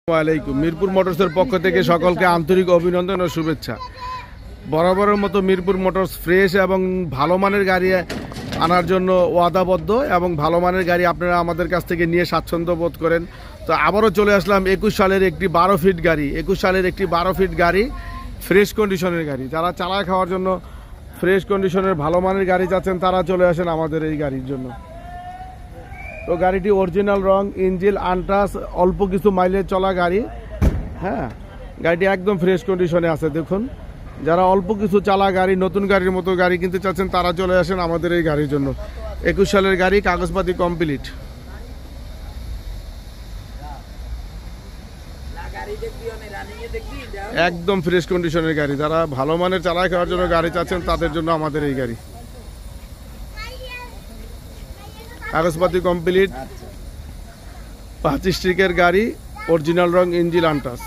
ওয়ালাইকুম। মিরপুর মোটরসের পক্ষ থেকে সকলকে আন্তরিক অভিনন্দন ও শুভেচ্ছা। বরাবরের মতো মিরপুর মোটরস ফ্রেশ এবং ভালো মানের গাড়ি আনার জন্য ওয়াদাবদ্ধ এবং ভালো মানের গাড়ি আপনারা আমাদের কাছ থেকে নিয়ে স্বাচ্ছন্দ্য বোধ করেন। তো আবারও চলে আসলাম 21 সালের একটি 12 ফিট গাড়ি। 21 সালের একটি 12 ফিট গাড়ি, ফ্রেশ কন্ডিশনের গাড়ি। যারা চালায় খাওয়ার জন্য ফ্রেশ কন্ডিশনের ভালো মানের গাড়ি চাচ্ছেন তারা চলে আসেন আমাদের এই গাড়ির জন্য। তো গাড়িটি অরিজিনাল রং, ইঞ্জিন আনটাচ, অল্প কিছু মাইলেজ চলা গাড়ি। হ্যাঁ, গাড়িটি একদম ফ্রেশ কন্ডিশনে আছে। দেখুন, যারা অল্প কিছু চালা গাড়ি, নতুন গাড়ির মতো গাড়ি কিনতে চাচ্ছেন তারা চলে আসেন আমাদের এই গাড়ির জন্য। 21 সালের গাড়ি, কাগজপাতি কমপ্লিট। একদম ফ্রেশ কন্ডিশনের গাড়ি। যারা ভালো মানের চালায় খাওয়ার জন্য গাড়ি চাচ্ছেন তাদের জন্য আমাদের এই গাড়ি। কাগজপাতি কমপ্লিট, 25 স্ট্রিকের গাড়ি, অরিজিনাল রং, ইঞ্জিন আনটাচ।